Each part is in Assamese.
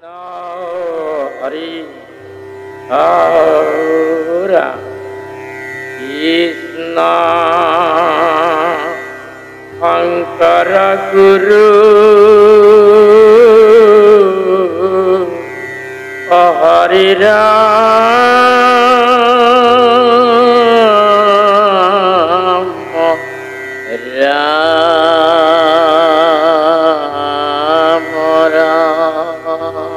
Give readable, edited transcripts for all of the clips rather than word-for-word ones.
Hari Hara Krishna Ankara Guru Hari Ram Ram Ram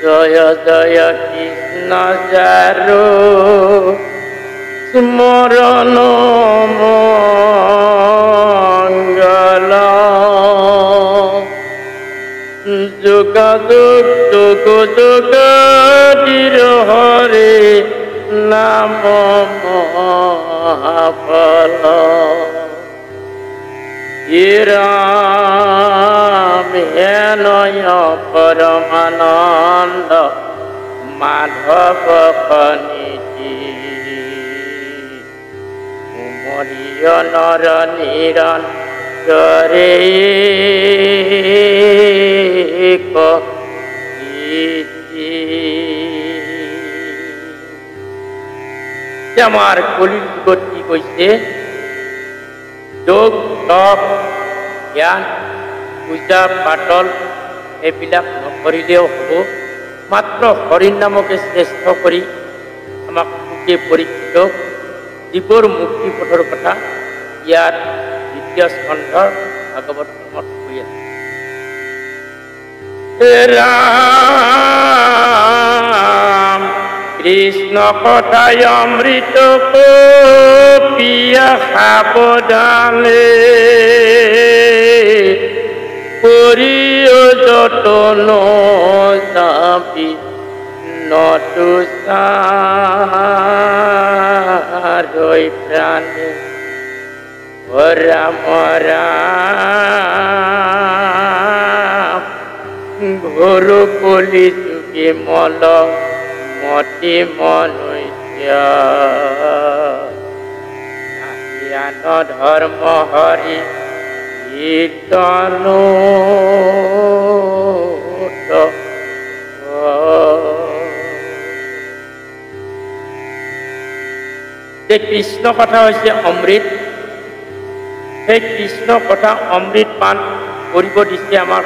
Jaya Jaya Krishna Jaro Smarana Mangala Jugaduk Jugadir Hare Namo Mahapala Iram Henaya Paramananda Madhava Paniti Umariya Nara Niran Jareko Iti Jamar Kulit Goti Koise Jog Top Yan Puja Patol Ebilak Nokorileo Ho Matro Horin Namoke Srestho Kori Amak Puke Porikito Dibor Mukti Pothor Katha Yar Ditya Skandha Bhagavat Mot Hoya Ram Krishna Kothai Amrita Piya Sabodane Puriyo Jotono Sapi Notu Saroi Prane Ram Ram Guru Kuli Suki Molo Moti Manusia Nahyana Dharma Hari Itano যে কৃষ্ণ কথা হৈছে অমৃত সেই কৃষ্ণ কথা অমৃত পান কৰিব দিছে আমাক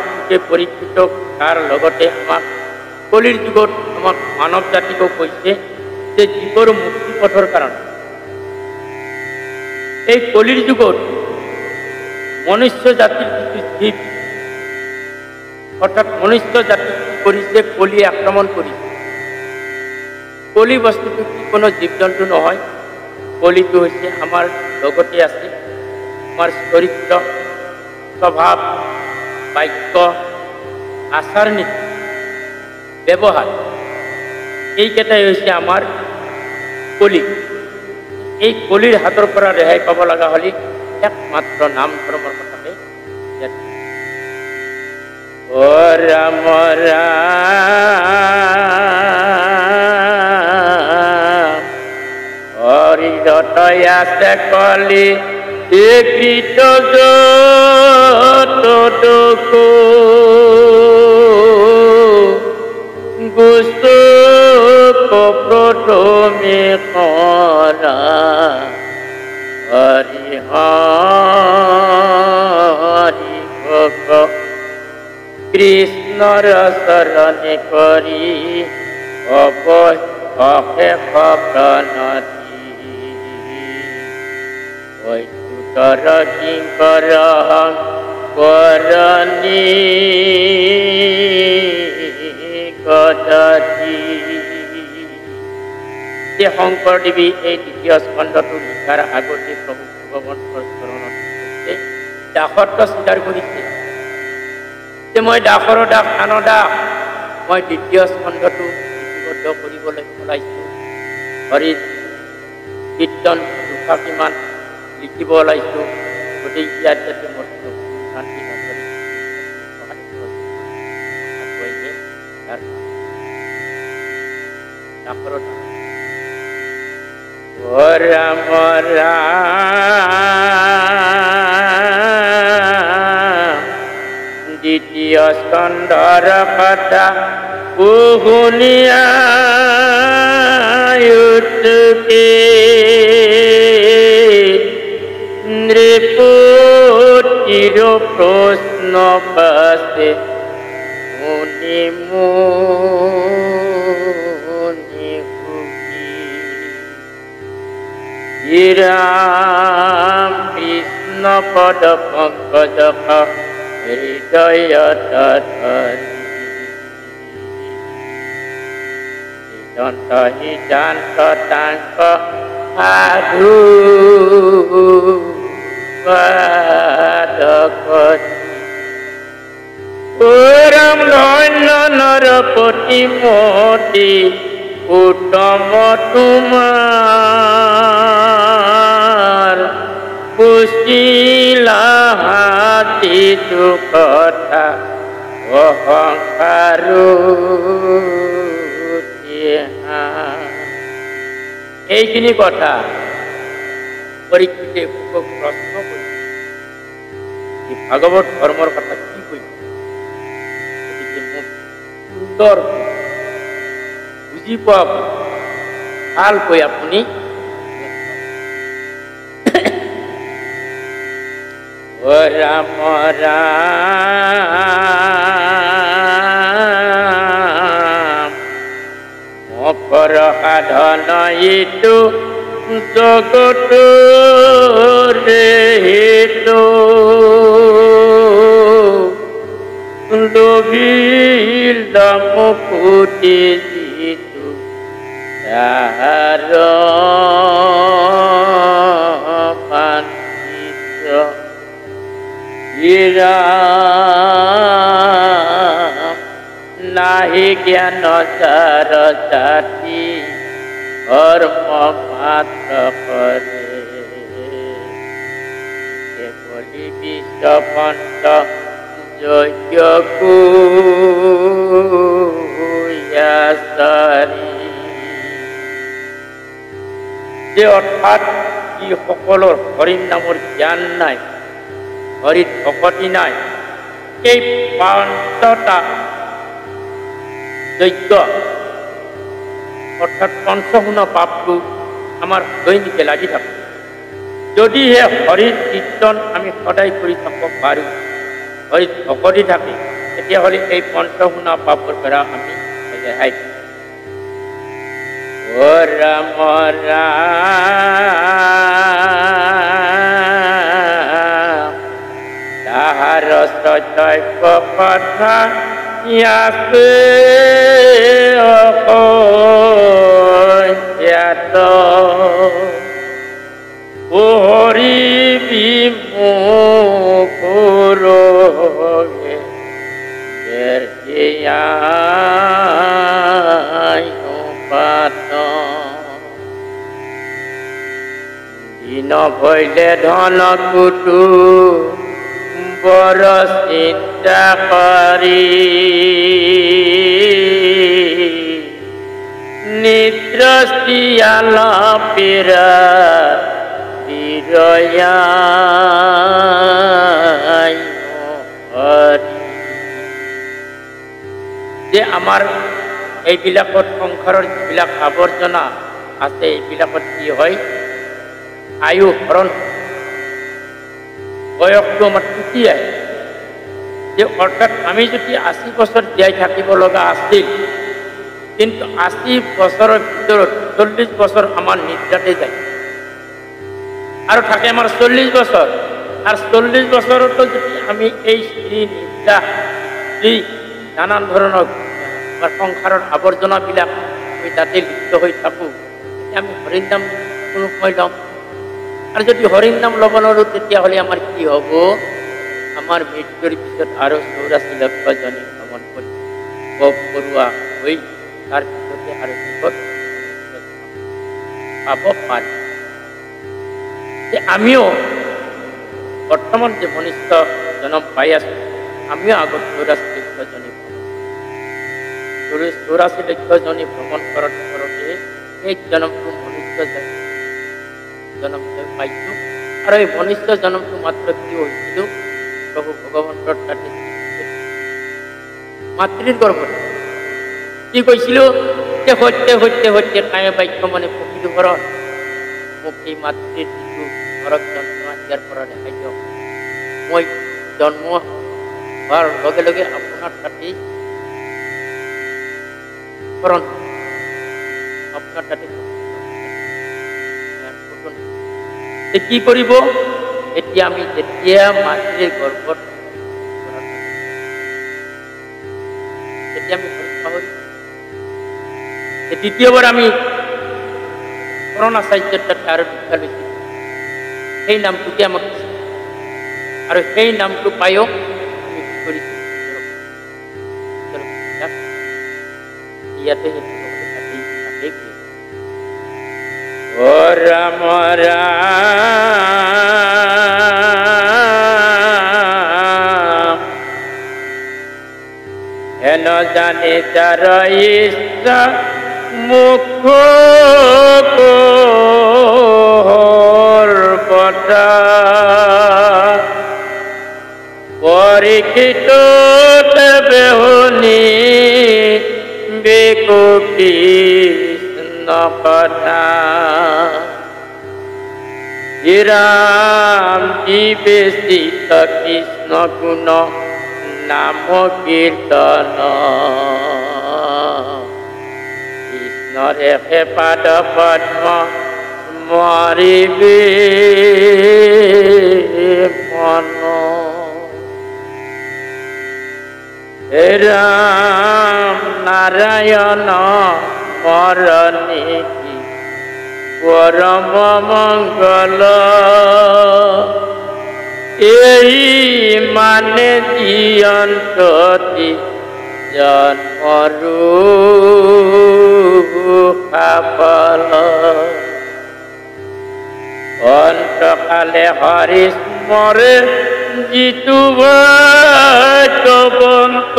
পৰীক্ষিত তাৰ লগতে আমাক কলিৰ যুগত আমাক মানৱ জাতিকো কৈছে যে জীৱৰ মুক্তি পথৰ কাৰণে এই কলিৰ যুগত মনুষ্য জাতিৰ কিছু জীৱ অৰ্থাৎ মনুষ্য জাতি কৰিছে কলি আক্ৰমণ কৰিছে কলি বস্তুটো কি কোনো জীৱ জন্তু নহয় কলিটো হৈছে আমাৰ লগতে আছে আমাৰ চৰিত্ৰ স্বভাৱ বাক্য আচাৰ নীতি ব্যৱহাৰ এইকেইটাই হৈছে আমাৰ কলি এই কলিৰ হাতৰ পৰা ৰেহাই পাব লগা হ'লে একমাত্ৰ নাম ধৰ্মৰ কথাকে ও ৰাম ৰাম হৰি ৰতয়াছে কলি কৃত যতকো গুসুক প্ৰথমে কৰা হৰি হৰি ভক কৃষ্ণৰ শৰণে কৰি অশেষ প্ৰণতি বৈকুটৰ কিঙ্কৰ কৰণী গতি যে শংকৰদেৱী এই দ্বিতীয় স্কন্ধটো লিখাৰ আগতে প্ৰভু ভগৱন্তৰ চৰণত দাসত্ব স্বীকাৰ কৰিছে যে মই দাসৰ দাস আন দাস মই দ্বিতীয় স্কন্ধটো লিপিবদ্ধ কৰিবলৈ ওলাইছোঁ হৰি কীৰ্তন দুখা কিমান লিখিব ওলাইছোঁ গতিকে ইয়াত যাতে মোৰ শান্তি নকৰি দাসৰ দাস ও ৰাম ৰাম দ্বিতীয় স্কন্ধৰ কথা শুনিয়া উৎসুকে নৃপতিৰ প্ৰশ্ন পাছে মুনি মুনি সুখী ৰাম কৃষ্ণ পদ পংকজ হৃদয়ত ধৰি সিদ্ধান্ত তাংক সাধু ৰাম ধন্য নৰপতি মতি উত্তম তোমাৰ পুছিলা হাতীটো কথা অহংকাৰো এইখিনি কথা পৰীক্ষিতে প্ৰশ্ন কৰি ভাগৱত ধৰ্মৰ কথা কি কৈছে গতিকে মোক সুন্দৰ বুজি পোৱা ভালকৈ আপুনি ৰাম ৰাম মকৰ সাধন ইটো জগত হেতু লোভিল মুকুতি যিটো তাহাৰ পান্বিত নাহি জ্ঞান যাৰ জাতি ধৰ্ম মাত্ৰ কৰে কেৱলি বিশ্বপন্ত যজ্ঞ কুয়াচাৰী যে অৰ্থাৎ ই সকলৰ হৰিৰ নামৰ জ্ঞান নাই হৰিত ভকতি নাই এই পাঁচটা যজ্ঞ অৰ্থাৎ পঞ্চগুণ পাপটো আমাৰ দৈনিকে লাগি থাকে যদিহে হৰিৰ কীৰ্তন আমি সদায় কৰি থাকিব পাৰোঁ হৰিত ভকতি থাকে তেতিয়াহ'লে এই পঞ্চগুণ পাপৰ পৰা আমি ৰেহাই ৰাম ৰাম তাহাৰ সত্য কথা ইয়াতে অসংখ্যাত হৰি বিমুখৰ দিন ভৈলে ধন কুটু বৰ চিন্তা কৰি নিদ্ৰ শিয়াল পীৰা বিৰয়া যে আমাৰ এইবিলাকত সংসাৰৰ যিবিলাক আৱৰ্জনা আছে এইবিলাকত কি হয় আয়ু হৰণ বয়সটো আমাৰ টুটি আহে যে অৰ্থাৎ আমি যদি 80 বছৰ জীয়াই থাকিব লগা আছিল কিন্তু 80 বছৰৰ ভিতৰত 40 বছৰ আমাৰ নিদ্ৰাতে যায় আৰু থাকে আমাৰ 40 বছৰ আৰু 40 বছৰতো যদি আমি এই স্ত্ৰী নিদ্ৰা স্ত্ৰী নানান ধৰণৰ আমাৰ সংসাৰৰ আৱৰ্জনাবিলাক আমি তাতে লিপ্ত হৈ থাকোঁ আমি হৰিৰ নাম কোনো সময় ল'ম আৰু যদি হৰিৰ নাম ল'ব নোৱাৰোঁ তেতিয়াহ'লে আমাৰ কি হ'ব আমাৰ মৃত্যুৰ পিছত আৰু 84 লক্ষ জনী ভ্ৰমণ কৰি ভোগ কৰোৱা হৈ তাৰ পিছতে আৰু জীৱত পাব পাৰি যে আমিও বৰ্তমান যে মনুষ্য জন্ম পাই আছোঁ আমিও আগত 84 লক্ষ জনী 84 লক্ষ জনী ভ্ৰমণ কৰোঁতে কৰোঁতে এই জন্মটো মনুষ্য জন্ম পাইছোঁ আৰু এই মনুষ্য জন্মটো মাত্ৰ কি হৈছিলোঁ প্ৰভু ভগৱন্তৰ তাতে মাতৃৰ গৰ্ভত কি কৈছিল যে সত্যে সত্যে সত্যে কায়ে বাক্য মানে প্ৰকৃত ঘৰত মোক এই মাতৃৰ যিটো নৰক যন্ত্ৰণা ইয়াৰ পৰা ৰেহাই দিয়ক মই জন্ম হোৱাৰ লগে লগে আপোনাৰ তাতেই কৰণ আপোনাৰ তাতে কি কৰিব এতিয়া আমি যেতিয়া মাতৃৰ গৰ্ভত তেতিয়া আমি পাহৰি দ্বিতীয়বাৰ আমি কৰণাচাৰ্যৰ তাতে আৰু দীক্ষা লৈছোঁ সেই নামটোকে আমাক আৰু সেই নামটো পায়ো আমি কি কৰিছোঁ ইয়াতে ও ৰাম ৰাম হেন জানে যাৰ ইচ্ছা মুখ বতা পৰীক্ষিত বেহুনি বেকু কৃষ্ণ কথা রাম জীবেশিত কৃষ্ণ গুণ নাম কীর্তন কৃষ্ণরে পাদ পদ্ম স্মরিবে মন রাম নারায়ণ মরণে পরম মঙ্গল এই মানে জীয়ন্তী জন্মরূ সাফল অন্তকালে হরি স্মরে জিতু ভাগ্যবন্ত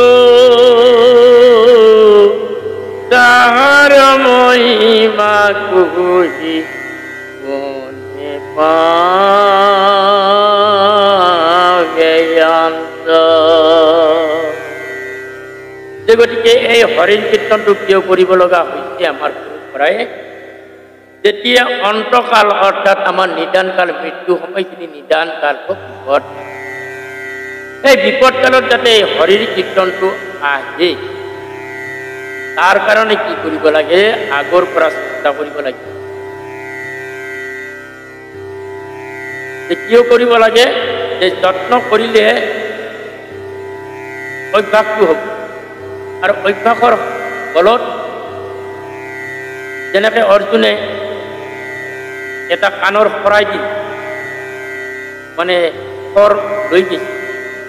তাহার মহিমা কুহি কোনে পাগেয়ন্ত যে গতিকে এই হৰিৰ কীৰ্তনটো কিয় কৰিব লগা হৈছে আমাৰ পৰাই যেতিয়া অন্তকাল অৰ্থাৎ আমাৰ নিদান কাল মৃত্যু সময়খিনি নিদান কাল বিপদ এই বিপদ কালত যাতে এই হৰিৰ কীৰ্তনটো আহে তাৰ কাৰণে কি কৰিব লাগে আগৰ পৰা চেষ্টা কৰিব লাগে কিয় কৰিব লাগে যে যত্ন কৰিলে অভ্যাসটো হ'ব আৰু অভ্যাসৰ বলত যেনেকৈ অৰ্জুনে এটা কাণৰ শৰাই দি মানে খৰ লৈ গৈছিল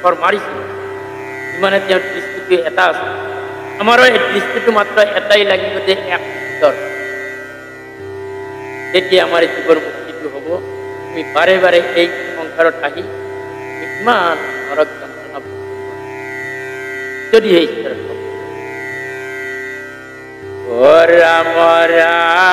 খৰ মাৰিছিল ইমানে তেওঁৰ দৃষ্টিটো এটা আছে আমাৰো এই দৃষ্টিটো মাত্ৰ এটাই লাগিব যে এক ঈশ্বৰ তেতিয়া আমাৰ জীৱন মুক্তিটো হ'ব আমি বাৰে বাৰে এই সংসাৰত আহি ইমান নৰক যন্ত্ৰণা যদি সেই ঈশ্বৰ ও ৰাম ৰাম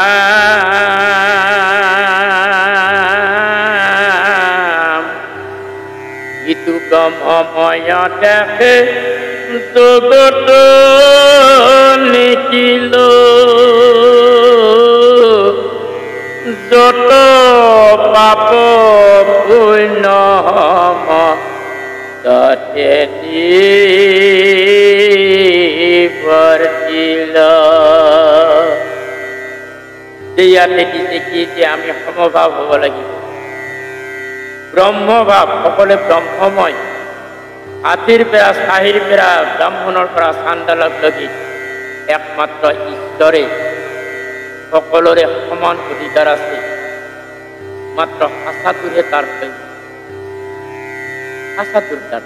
ইটো গমময় দেখে জগত নিখিল যত পাপ পুণ্য ততে বৰ্তিল ইয়াতে দিছে কি যে আমি সমভাৱ হ'ব লাগিব ব্ৰহ্মভাৱ সকলে ব্ৰহ্মময় হাতীৰ পৰা চাহিৰ পৰা ব্ৰাহ্মণৰ পৰা চাণ্ডালক লাগি একমাত্ৰ ঈশ্বৰে সকলোৰে সমান অধিকাৰ আছে মাত্ৰ সঁচাটোৰে তাৰ সঁচাটোৰ তাৰ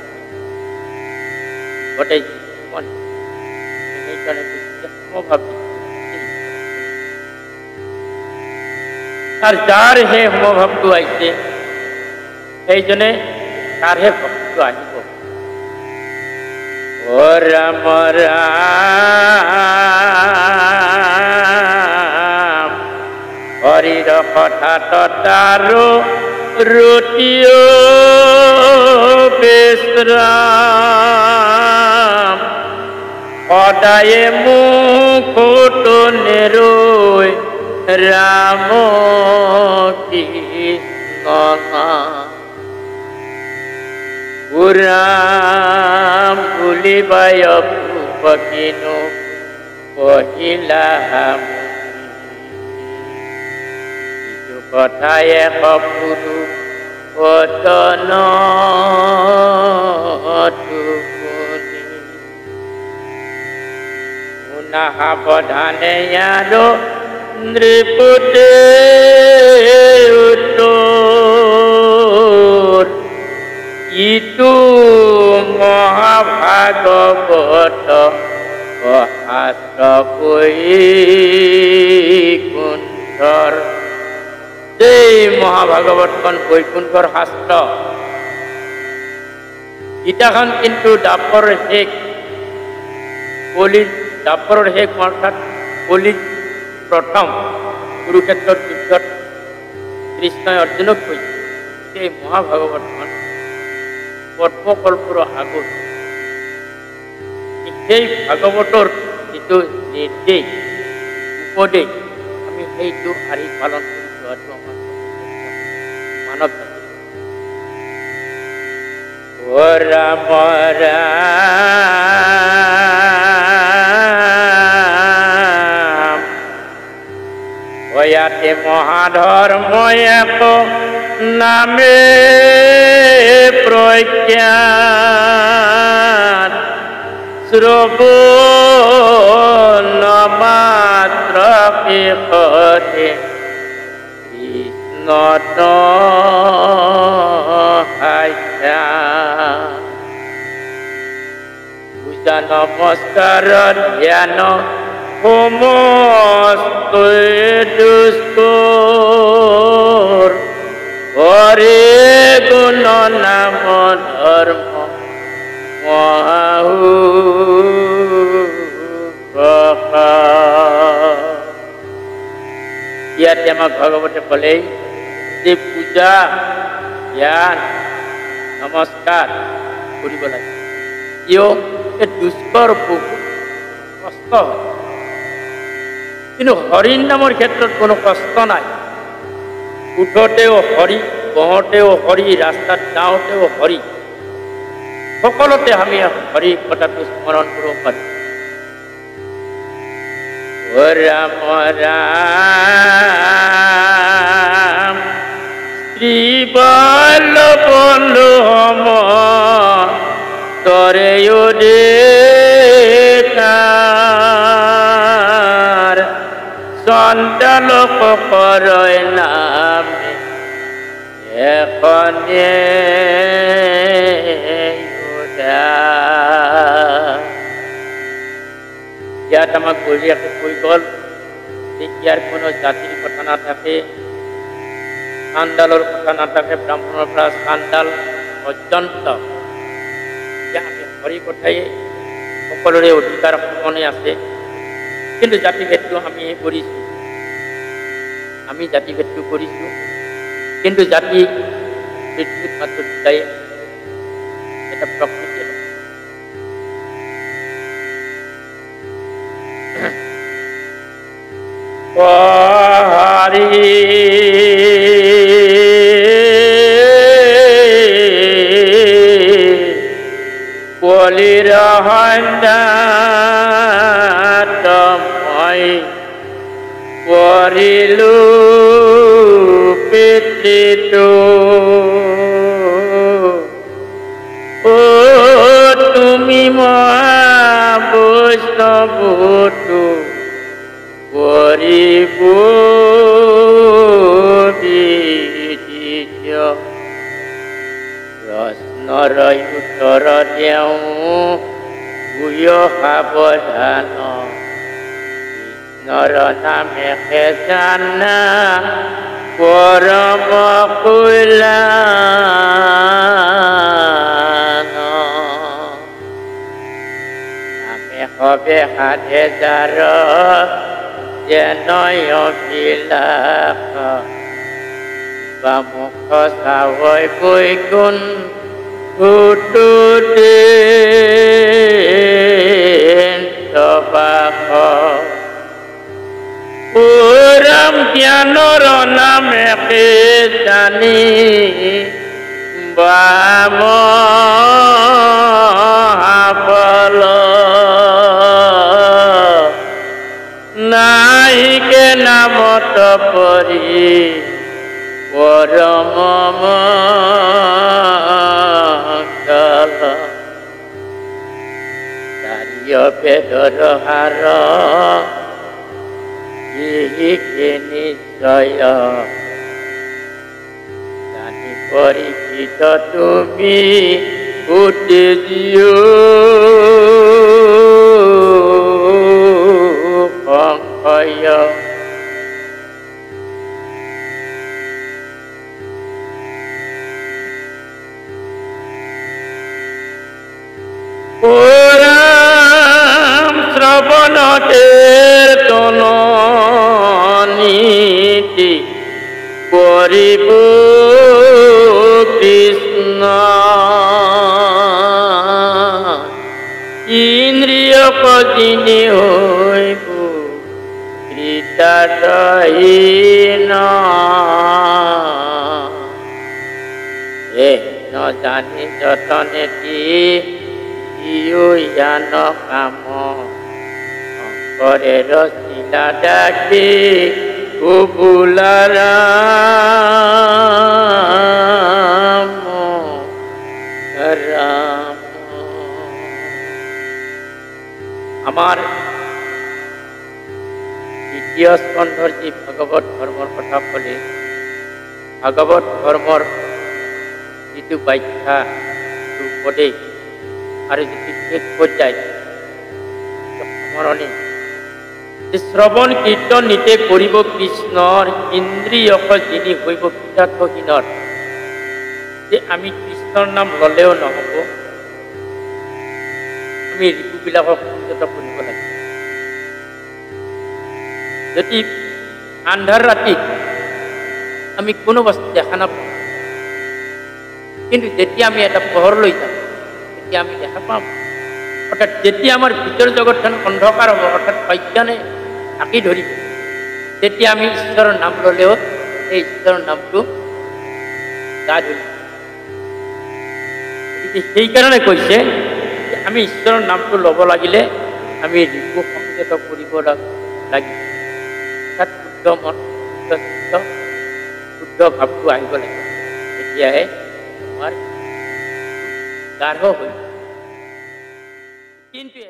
গোটেই সেইকাৰণে সমভাৱ আৰ যাৰ হে সমভাবটো আহিছে সেইজনে তাৰহে ভক্তিটো আহিব ও ৰাম ৰাম হৰিৰ কথাত তাৰো ৰুটিও বিশ্ৰাম সদায়ে মুখত নেৰৈ ৰাম কৃষ্ণ পুৰাম বুলিবাই পকিনো কহিলা ইটো কথায়ে সপুৰু পতন সাৱধানে আৰু নৃপতে উত্তৰ ইটো মহাভাগৱত শাস্ত্ৰ বৈকুণ্ঠৰ এই মহাভাগৱতখন বৈকুণ্ঠৰ শাস্ত্ৰ গীতাখন কিন্তু দাপৰ শেষ কলিত দাপৰৰ শেষ অৰ্থাৎ কলিত প্ৰথম কুৰুক্ষেত্ৰৰ যুদ্ধত কৃষ্ণই অৰ্জুনক কৈছে এই মহাভাগৱতখন পদ্মকল্পৰ আগত সেই ভাগৱতৰ যিটো নিৰ্দেশ উপদেশ আমি সেইটো আৰি পালন কৰি যোৱাটো আমাৰ মানৱ জাতি ৰাম ইয়াতে মহাধৰ্মই এক নামে প্ৰজ্ঞাত শ্ৰৱণ মাত্ৰ শেষতে কৃষ্ণত হাস্যা পূজা নমস্কাৰ ধ্যান সমস্ত দুষ্কৰ হৰে গুণ নাম ধৰ্ম মহাহু ইয়াতে আমাক ভগৱতে ক'লেই যে পূজা জ্ঞান নমস্কাৰ কৰিব লাগে কিয় এই দুষ্কৰ বহুত কষ্ট হয় কিন্তু হৰিৰ নামৰ ক্ষেত্ৰত কোনো কষ্ট নাই উঠতেও হৰি বহতেও হৰি ৰাস্তাত যাওঁতেও হৰি সকলোতে আমি হৰি কথাটো স্মৰণ কৰিব পাৰোঁ ৰাম ৰাম শ্ৰীবল্লভ বন্ধু সম তৰেয়ো দেখাৰ সন্তানক কৰয় নামে এখনে ইয়াত আমাক বঢ়িয়াকৈ কৈ গ'ল যে ইয়াৰ কোনো জাতিৰ কথা নাথাকে চাণ্ডালৰ কথা নাথাকে ব্ৰাহ্মণৰ পৰা চাণ্ডাল পৰ্যন্ত আমি হৰি কথাই সকলোৰে অধিকাৰ সমানে আছে কিন্তু জাতিভেদটো আমি কৰিছোঁ আমি জাতিভেদটো কৰিছোঁ কিন্তু জাতি পৃথিৱীত মাত্ৰ দুটাই এটা প্ৰকৃতি হৰি কলিৰ সন্ধাতময় কৰিলো পিতৃটো ও তুমি মহাবৈষ্ণৱটো কৰিব প্ৰশ্নৰ উত্তৰ দেওঁ গুয় সাৱধান কৃষ্ণৰ নামে জানা পৰম কল্যাণ নামে হবে সাধে যাৰ যেনয় অভিলাষ বা মুখ চাৱৈ বৈকুণ্ঠতে নামে জানি বাম আপল নাহিকে নামত পৰি পৰম মঙ্গল চাৰিয় বেদৰ হাৰ ইহিকে নিশ্চয় জানি পৰীক্ষিত তুমি উঠি দিও সংশয় পুরাণ শ্রবণ কীর্তন নীতি করিব কৃষ্ণ ইন্দ্রিয় যিনি হইব কৃতাহীন ন জানি যতনে জ্ঞান কাম করে রসিলা ডাকি কুবুলা রাম রাম। আমার দ্বিতীয় স্কন্ধর যে ভাগবত ধর্মর কথা কলে ভাগবত ধর্মর যিটো ব্যাখ্যা উপদেশ আর যদি শেষ পর্যায় স্মরণে যে শ্রবণ কীর্তন নিতে করিব কৃষ্ণর ইন্দ্রিয় যিনি হইব কৃতাৰ্থহীনৰ যে আমি কৃষ্ণৰ নাম ললেও নহব আমি ঋতুবিলাকক সংযত কৰিব লাগিব। যদি আন্ধাৰ ৰাতিত আমি কোনো বস্তু দেখা নাপাওঁ কিন্তু যেতিয়া আমি এটা পোহৰ লৈ যাম তেতিয়া আমি দেখা পাম। অৰ্থাৎ যেতিয়া আমাৰ ভিতৰ জগতখন অন্ধকাৰ হ'ব অৰ্থাৎ অজ্ঞানে আঁকি ধৰিব তেতিয়া আমি ঈশ্বৰৰ নাম ল'লেও সেই ঈশ্বৰৰ নামটো গা ধৰিব। গতিকে সেইকাৰণে কৈছে যে আমি ঈশ্বৰৰ নামটো ল'ব লাগিলে আমি ঋতু সংযত কৰিব লাগিব। অৰ্থাৎ শুদ্ধ মন শুদ্ধ চিত্ত শুদ্ধ ভাৱটো আহিব লাগিব তেতিয়াহে আমাৰ গাঢ় হৈ কিন্তু